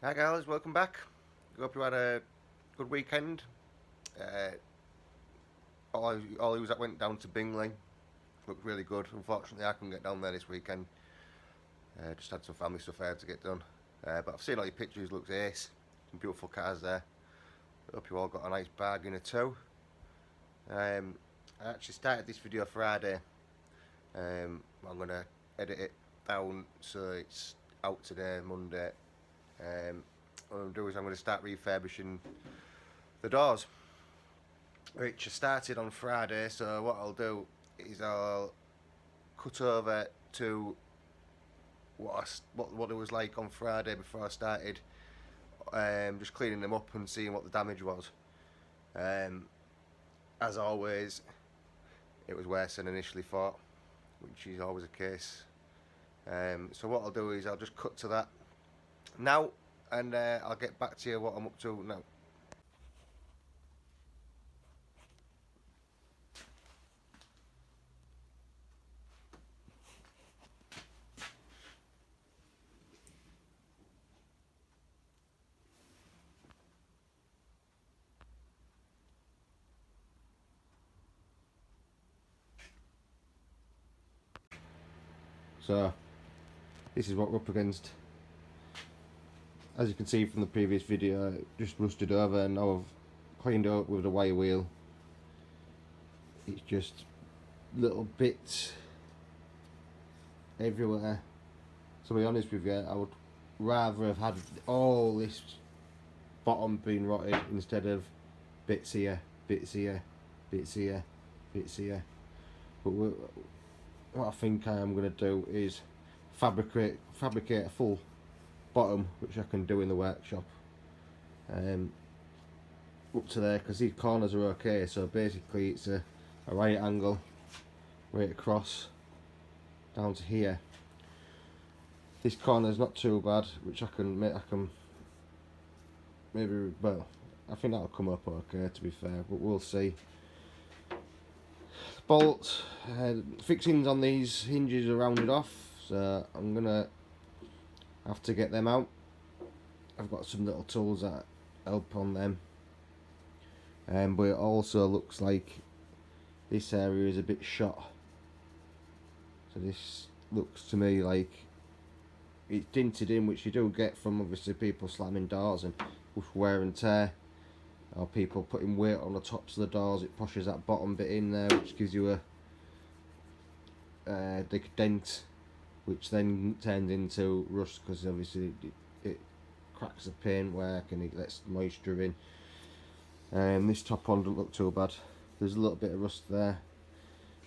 Hi guys, welcome back. Hope you had a good weekend. All those that went down to Bingley looked really good. Unfortunately, I couldn't get down there this weekend. Just had some family stuff I had to get done. But I've seen all your pictures, looks ace. Some beautiful cars there. Hope you all got a nice bargain or two. I actually started this video Friday. I'm going to edit it down so it's out today, Monday. What I'm going to do is I'm going to start refurbishing the doors, which I started on Friday. So what I'll do is I'll cut over to what it was like on Friday before I started, just cleaning them up and seeing what the damage was. As always, it was worse than initially thought, which is always the case. So what I'll do is I'll just cut to that now, and I'll get back to you what I'm up to now. So this is what we're up against. As you can see from the previous video, it just rusted over, and now I've cleaned it up with the wire wheel. It's just little bits everywhere. To be honest with you, I would rather have had all this bottom being rotted instead of bits here, bits here, bits here, bits here. But what I think I am going to do is fabricate a full bottom, which I can do in the workshop, up to there, because these corners are okay. So basically it's a right angle right across down to here. This corner is not too bad, which I can maybe, well, I think that'll come up okay, to be fair, but we'll see. Bolts, fixings on these hinges are rounded off, so I'm gonna have to get them out. I've got some little tools that help on them, but it also looks like this area is a bit shot. So this looks to me like it's dinted in, which you do get from obviously people slamming doors and with wear and tear, or people putting weight on the tops of the doors. It pushes that bottom bit in there, which gives you a dent, which then turns into rust, because obviously it cracks the paintwork and it lets moisture in. This top one doesn't look too bad. There's a little bit of rust there.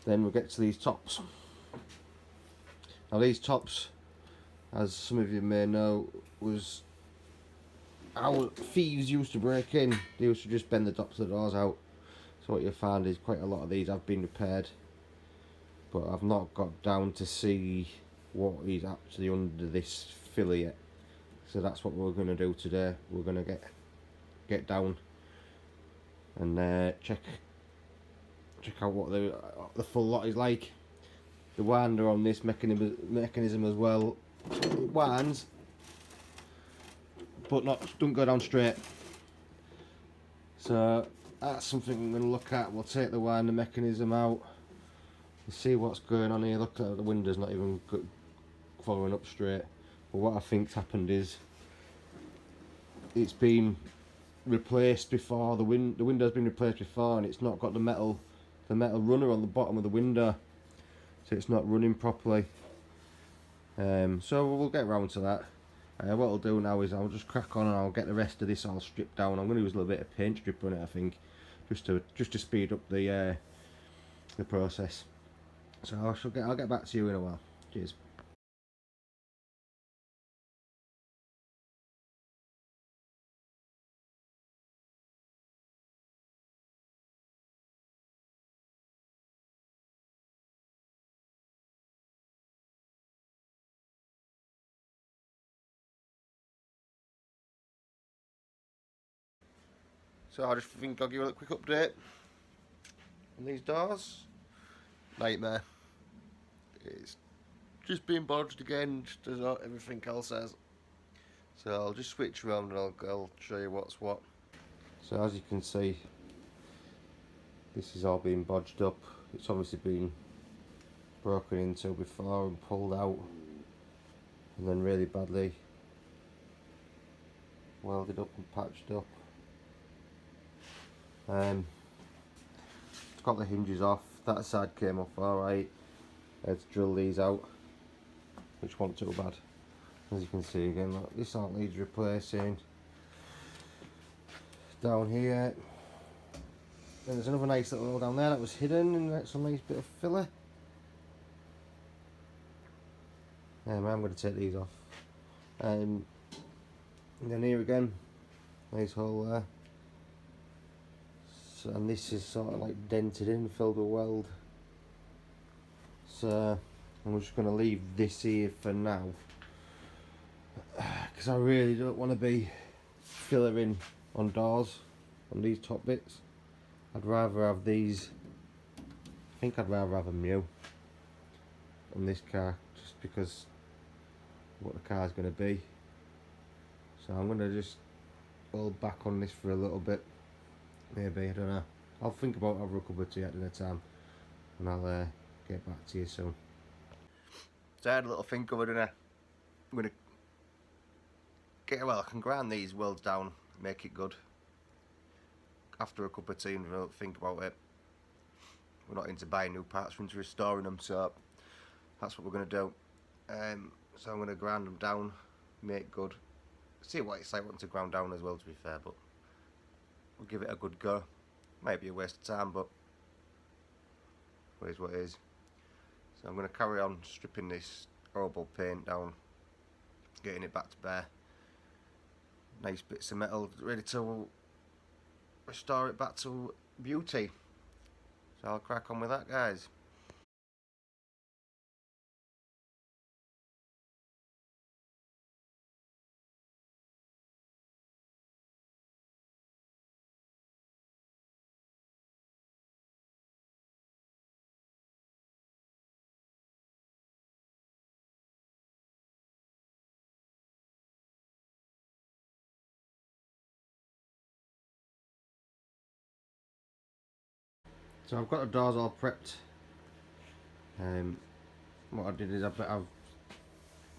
Then we'll get to these tops. Now these tops, as some of you may know, was how thieves used to break in. They used to just bend the tops of the doors out. So what you'll find is quite a lot of these have been repaired, but I've not got down to see what is actually under this filler yet. So that's what we're going to do today. We're going to get down and check out what the full lot is like. The winder on this mechanism as well, it winds, but don't go down straight. So that's something I'm going to look at. We'll take the winder mechanism out and see what's going on here. Look at the window's not even following up straight. But what I think's happened is it's been replaced before. The window's been replaced before, and it's not got the metal runner on the bottom of the window, so it's not running properly. So we'll get round to that. What I'll do now is I'll just crack on and I'll get the rest of this all stripped down. I'm going to use a little bit of paint strip on it, I think, just to speed up the process. So I'll get back to you in a while. Cheers. So I just think I'll give you a quick update on these doors. Nightmare. It's just been bodged again, just as everything else has. So I'll just switch around and I'll show you what's what. So as you can see, this is all being bodged up. It's obviously been broken into before and pulled out, and then really badly welded up and patched up. It's got the hinges off. That side came off alright. I had to drill these out, which weren't too bad. As you can see again, look, this all needs replacing. Down here, then there's another nice little hole down there that was hidden, and that's a nice bit of filler. I'm going to take these off. And then here again, nice hole there. So, and this is sort of like dented in, filled with weld. So I'm just going to leave this here for now, because I really don't want to be filling on doors on these top bits. I'd rather have these. I think I'd rather have them new on this car, just because what the car's going to be. So I'm going to just hold back on this for a little bit, maybe, I don't know. I'll think about it over a cup of tea at dinner time, and I'll get back to you soon. So I had a little think of it, and I'm going to get, well, I can grind these welds down, make it good. After a cup of tea and think about it. We're not into buying new parts, we're into restoring them, so that's what we're going to do. So I'm going to grind them down, make good. See what it's like once it's ground down as well, to be fair, but we'll give it a good go. Might be a waste of time, but it is what it is. So I'm going to carry on stripping this horrible paint down, getting it back to bare. Nice bits of metal ready to restore it back to beauty. So I'll crack on with that, guys. So I've got the doors all prepped. What I did is I've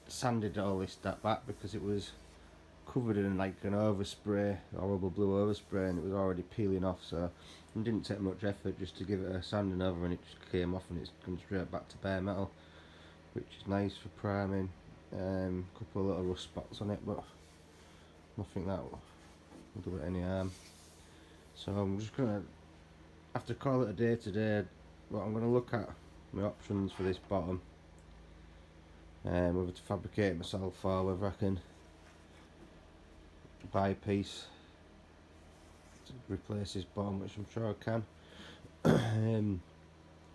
sanded all this stuff back because it was covered in like an overspray, horrible blue overspray, and it was already peeling off, so it didn't take much effort just to give it a sanding over, and it just came off and it's gone straight back to bare metal, which is nice for priming. Couple of little rust spots on it, but nothing that will do it any harm. So I'm just gonna have to call it a day today, but I'm gonna look at my options for this bottom, whether to fabricate it myself or whether I can buy a piece to replace this bottom, which I'm sure I can.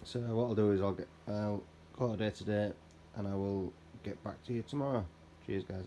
So what I'll do is I'll call it a day today, and I will get back to you tomorrow. Cheers, guys.